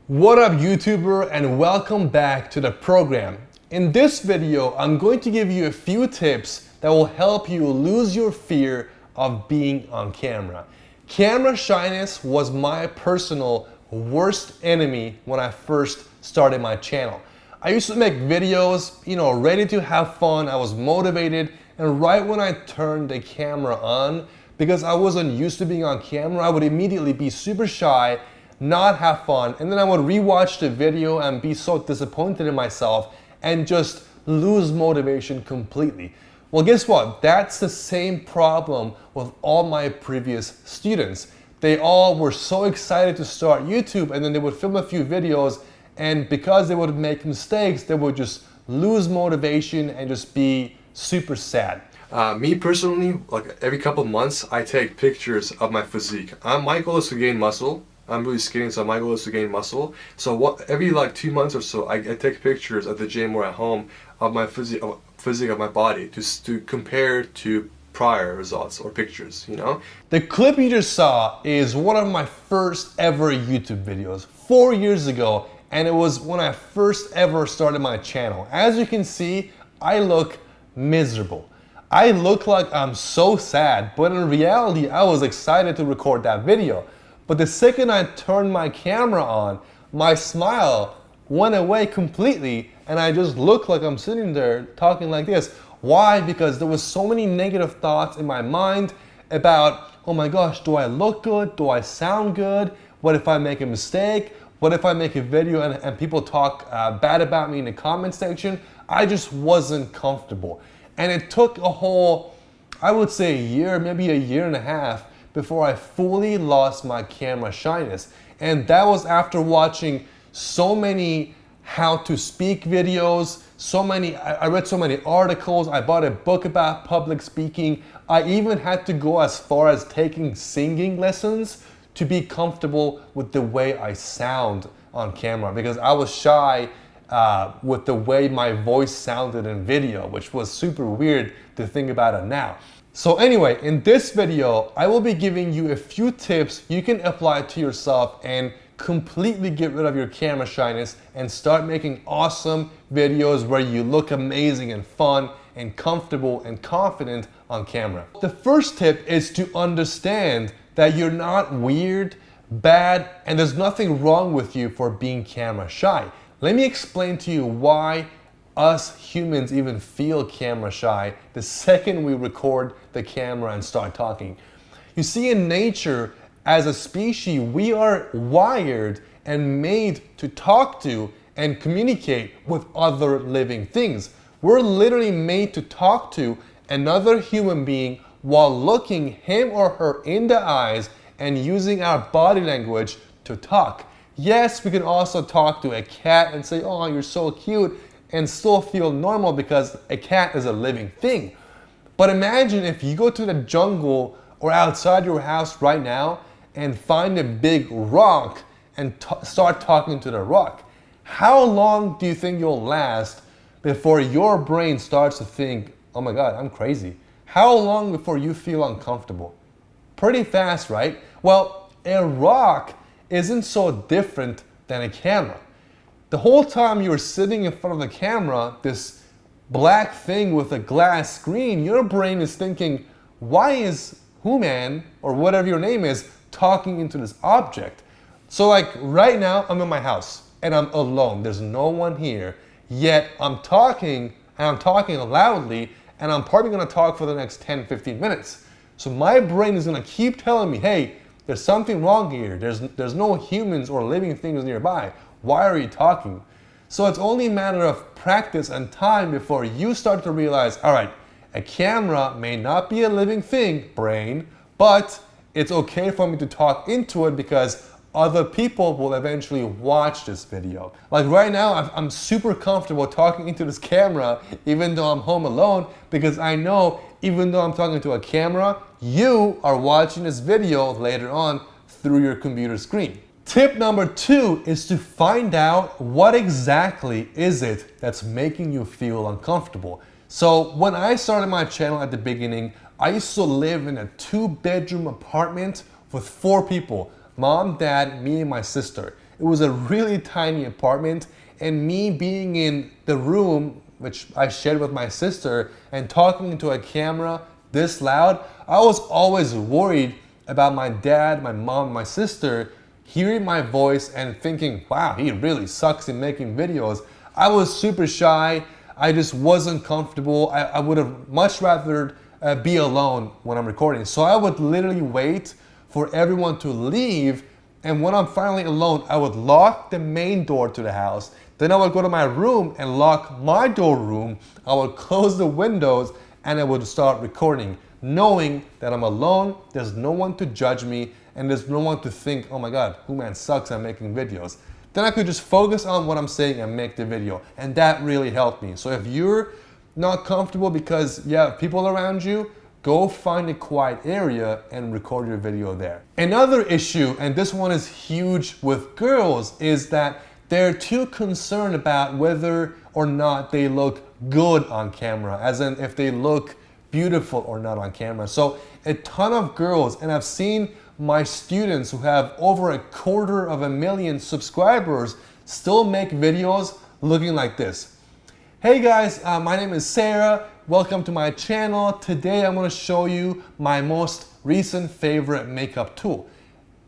What up YouTuber, and welcome back to the program. In this video, I'm going to give you a few tips that will help you lose your fear of being on camera. Camera shyness was my personal worst enemy when I first started my channel. I used to make videos, ready to have fun. I was motivated, and right when I turned the camera on, because I wasn't used to being on camera, I would immediately be super shy, not have fun, and then I would rewatch the video and be so disappointed in myself and just lose motivation completely. Well, guess what? That's the same problem with all my previous students. They all were so excited to start YouTube, and then they would film a few videos, and because they would make mistakes, they would just lose motivation and just be super sad. Me personally, like every couple months, I take pictures of my physique. My goal is to gain muscle. I'm really skinny, so my goal is to gain muscle. So every 2 months or so, I take pictures at the gym or at home of my physique of my body to compare to prior results or pictures, The clip you just saw is one of my first ever YouTube videos 4 years ago, and it was when I first ever started my channel. As you can see, I look miserable. I look like I'm so sad, but in reality, I was excited to record that video. But the second I turned my camera on, my smile went away completely, and I just looked like I'm sitting there talking like this. Why? Because there was so many negative thoughts in my mind about, oh my gosh, do I look good? Do I sound good? What if I make a mistake? What if I make a video and people talk bad about me in the comment section? I just wasn't comfortable. And it took a whole, I would say a year, maybe a year and a half, before I fully lost my camera shyness. And that was after watching so many how to speak videos, I read so many articles, I bought a book about public speaking. I even had to go as far as taking singing lessons to be comfortable with the way I sound on camera, because I was shy with the way my voice sounded in video, which was super weird to think about it now. So anyway, in this video, I will be giving you a few tips you can apply to yourself and completely get rid of your camera shyness and start making awesome videos where you look amazing and fun and comfortable and confident on camera. The first tip is to understand that you're not weird, bad, and there's nothing wrong with you for being camera shy. Let me explain to you why us humans even feel camera shy the second we record the camera and start talking. You see, in nature, as a species, we are wired and made to talk to and communicate with other living things. We're literally made to talk to another human being while looking him or her in the eyes and using our body language to talk. Yes, we can also talk to a cat and say, "Oh, you're so cute," and still feel normal because a cat is a living thing. But imagine if you go to the jungle or outside your house right now and find a big rock and start talking to the rock. How long do you think you'll last before your brain starts to think, "Oh my God, I'm crazy"? How long before you feel uncomfortable? Pretty fast, right? Well, a rock isn't so different than a camera. The whole time you're sitting in front of the camera, this black thing with a glass screen, your brain is thinking, why is Human, or whatever your name is, talking into this object? So right now, I'm in my house and I'm alone. There's no one here, yet I'm talking, and I'm talking loudly, and I'm probably gonna talk for the next 10, 15 minutes. So my brain is gonna keep telling me, hey, there's something wrong here. There's no humans or living things nearby. Why are you talking? So it's only a matter of practice and time before you start to realize, all right, a camera may not be a living thing, brain, but it's okay for me to talk into it because other people will eventually watch this video. Like right now, I'm super comfortable talking into this camera even though I'm home alone, because I know even though I'm talking to a camera, you are watching this video later on through your computer screen. Tip number 2 is to find out what exactly is it that's making you feel uncomfortable. So when I started my channel at the beginning, I used to live in a 2-bedroom apartment with 4 people, mom, dad, me, and my sister. It was a really tiny apartment, and me being in the room, which I shared with my sister, and talking into a camera this loud, I was always worried about my dad, my mom, my sister hearing my voice and thinking, wow, he really sucks in making videos. I was super shy. I just wasn't comfortable. I would have much rather be alone when I'm recording. So I would literally wait for everyone to leave, and when I'm finally alone, I would lock the main door to the house. Then I would go to my room and lock my room. I would close the windows and I would start recording, knowing that I'm alone, there's no one to judge me, and there's no one to think, oh my God, who man sucks at making videos. Then I could just focus on what I'm saying and make the video. And that really helped me. So if you're not comfortable because you have people around you, go find a quiet area and record your video there. Another issue, and this one is huge with girls, is that they're too concerned about whether or not they look good on camera, as in if they look beautiful or not on camera. So a ton of girls, and I've seen my students who have over 250,000 subscribers still make videos looking like this. Hey guys, my name is Sarah. Welcome to my channel. Today I'm going to show you my most recent favorite makeup tool.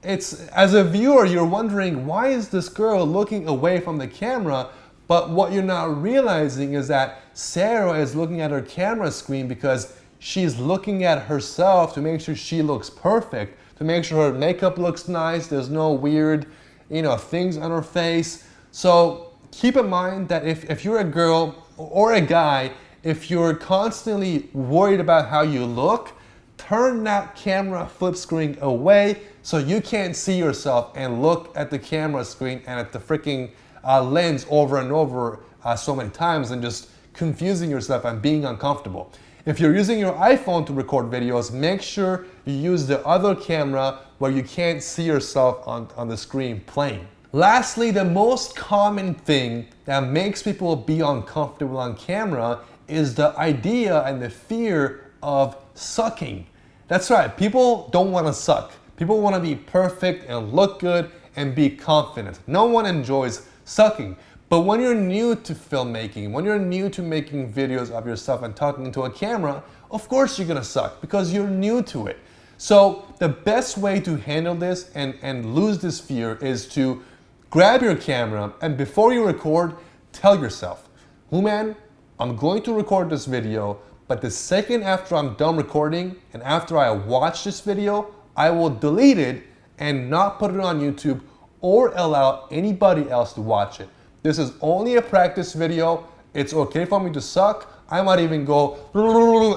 It's, as a viewer, you're wondering, why is this girl looking away from the camera? But what you're not realizing is that Sarah is looking at her camera screen because she's looking at herself to make sure she looks perfect, to make sure her makeup looks nice, there's no weird, things on her face. So keep in mind that if you're a girl or a guy, if you're constantly worried about how you look, turn that camera flip screen away so you can't see yourself and look at the camera screen and at the freaking lens over and over so many times and just confusing yourself and being uncomfortable. If you're using your iPhone to record videos, make sure you use the other camera where you can't see yourself on the screen playing. Lastly, the most common thing that makes people be uncomfortable on camera is the idea and the fear of sucking. That's right, people don't want to suck. People want to be perfect and look good and be confident. No one enjoys sucking. But when you're new to filmmaking, when you're new to making videos of yourself and talking into a camera, of course you're gonna suck because you're new to it. So the best way to handle this and lose this fear is to grab your camera and before you record, tell yourself, Human, I'm going to record this video, but the second after I'm done recording and after I watch this video, I will delete it and not put it on YouTube or allow anybody else to watch it. This is only a practice video. It's okay for me to suck. I might even go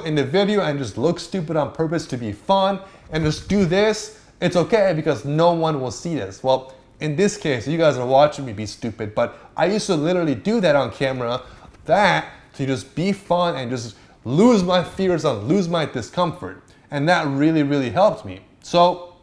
in the video and just look stupid on purpose to be fun and just do this. It's okay because no one will see this. Well, in this case, you guys are watching me be stupid, but I used to literally do that on camera, to just be fun and just lose my fears and lose my discomfort. And that really, really helped me. So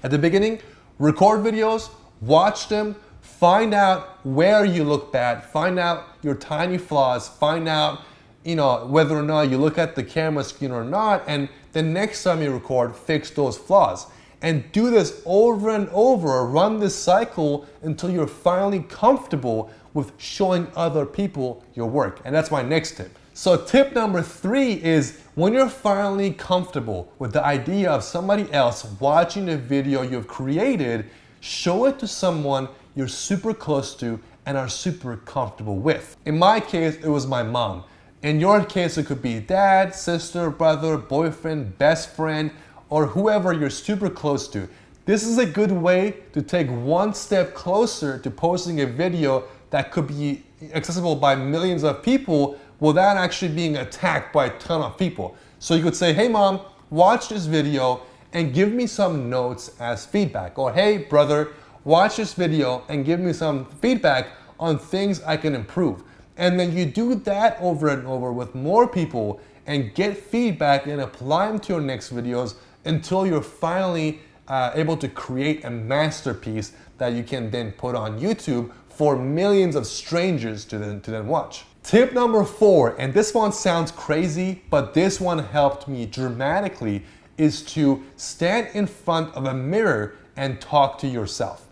at the beginning, record videos, watch them, find out where you look bad, find out your tiny flaws, find out whether or not you look at the camera screen or not, and the next time you record, fix those flaws. And do this over and over, run this cycle until you're finally comfortable with showing other people your work. And that's my next tip. So tip number 3 is when you're finally comfortable with the idea of somebody else watching a video you've created, show it to someone you're super close to and are super comfortable with. In my case, it was my mom. In your case, it could be dad, sister, brother, boyfriend, best friend, or whoever you're super close to. This is a good way to take one step closer to posting a video that could be accessible by millions of people without actually being attacked by a ton of people. So you could say, hey mom, watch this video and give me some notes as feedback. Or hey brother, watch this video and give me some feedback on things I can improve. And then you do that over and over with more people and get feedback and apply them to your next videos until you're finally able to create a masterpiece that you can then put on YouTube for millions of strangers to then watch. Tip number 4, and this one sounds crazy, but this one helped me dramatically, is to stand in front of a mirror and talk to yourself.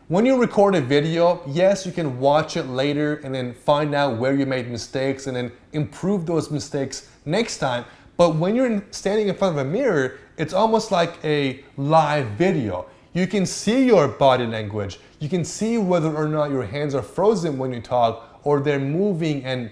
When you record a video, yes, you can watch it later and then find out where you made mistakes and then improve those mistakes next time. But when you're standing in front of a mirror, it's almost like a live video. You can see your body language. You can see whether or not your hands are frozen when you talk or they're moving and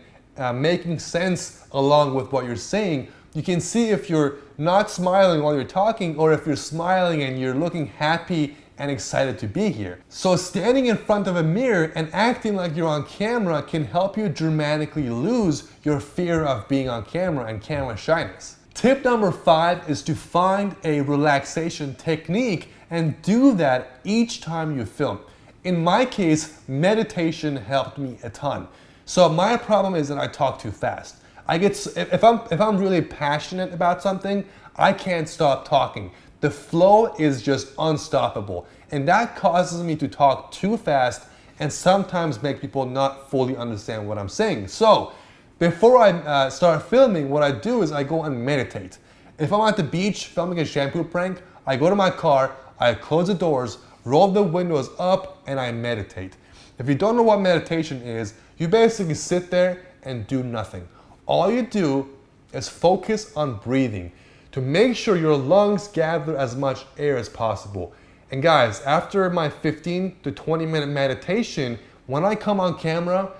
making sense along with what you're saying. You can see if you're not smiling while you're talking or if you're smiling and you're looking happy and excited to be here. So standing in front of a mirror and acting like you're on camera can help you dramatically lose your fear of being on camera and camera shyness. Tip number 5 is to find a relaxation technique and do that each time you film. In my case, meditation helped me a ton. So my problem is that I talk too fast. If I'm really passionate about something, I can't stop talking. The flow is just unstoppable, and that causes me to talk too fast and sometimes make people not fully understand what I'm saying. So before I start filming, what I do is I go and meditate. If I'm at the beach filming a shampoo prank, I go to my car, I close the doors, roll the windows up, and I meditate. If you don't know what meditation is, you basically sit there and do nothing. All you do is focus on breathing to make sure your lungs gather as much air as possible. And guys, after my 15 to 20 minute meditation, when I come on camera,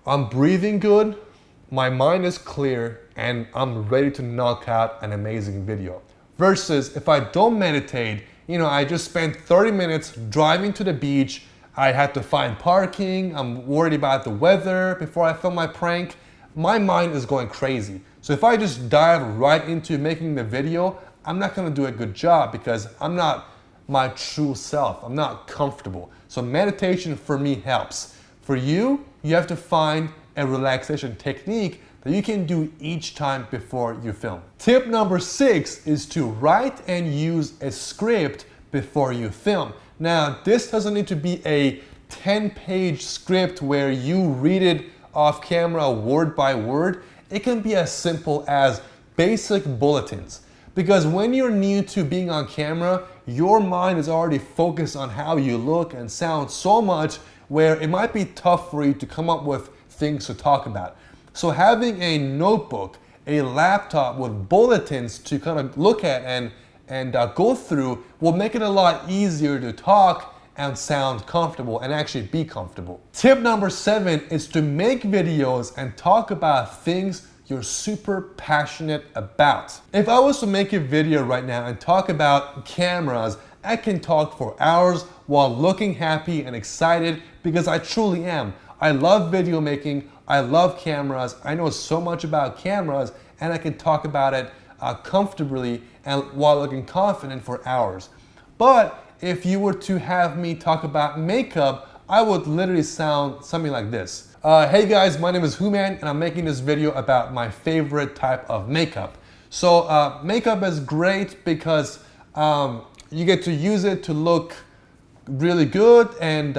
I'm breathing good, my mind is clear, and I'm ready to knock out an amazing video. Versus if I don't meditate, I just spent 30 minutes driving to the beach, I had to find parking, I'm worried about the weather before I film my prank, my mind is going crazy. So if I just dive right into making the video, I'm not gonna do a good job because I'm not my true self. I'm not comfortable. So meditation for me helps. For you, you have to find a relaxation technique that you can do each time before you film. Tip number 6 is to write and use a script before you film. Now, this doesn't need to be a 10-page script where you read it off camera word by word. It can be as simple as basic bulletins. Because when you're new to being on camera, your mind is already focused on how you look and sound so much where it might be tough for you to come up with things to talk about. So having a notebook, a laptop with bulletins to kind of look at and go through will make it a lot easier to talk and sound comfortable and actually be comfortable. Tip number 7 is to make videos and talk about things you're super passionate about. If I was to make a video right now and talk about cameras, I can talk for hours while looking happy and excited because I truly am. I love video making, I love cameras, I know so much about cameras, and I can talk about it comfortably and while looking confident for hours. But if you were to have me talk about makeup, I would literally sound something like this. Hey guys, my name is Human and I'm making this video about my favorite type of makeup. So makeup is great because you get to use it to look really good, and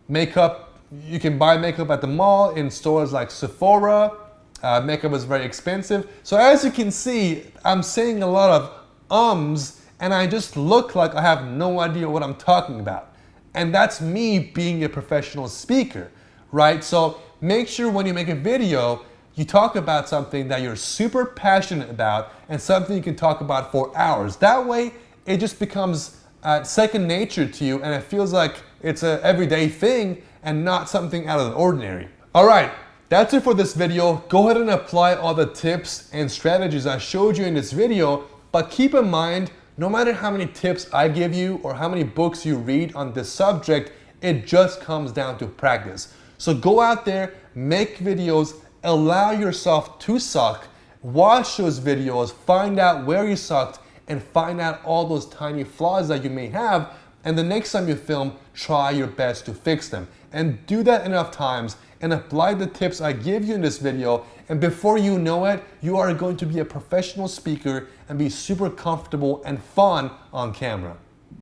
makeup, you can buy makeup at the mall in stores like Sephora. Makeup is very expensive. So as you can see, I'm saying a lot of ums and I just look like I have no idea what I'm talking about. And that's me being a professional speaker, right? So make sure when you make a video, you talk about something that you're super passionate about and something you can talk about for hours. That way, it just becomes second nature to you and it feels like it's an everyday thing and not something out of the ordinary. All right, that's it for this video. Go ahead and apply all the tips and strategies I showed you in this video, but keep in mind, no matter how many tips I give you or how many books you read on this subject, it just comes down to practice. So go out there, make videos, allow yourself to suck, watch those videos, find out where you sucked, and find out all those tiny flaws that you may have, and the next time you film, try your best to fix them. And do that enough times and apply the tips I give you in this video, and before you know it, you are going to be a professional speaker and be super comfortable and fun on camera.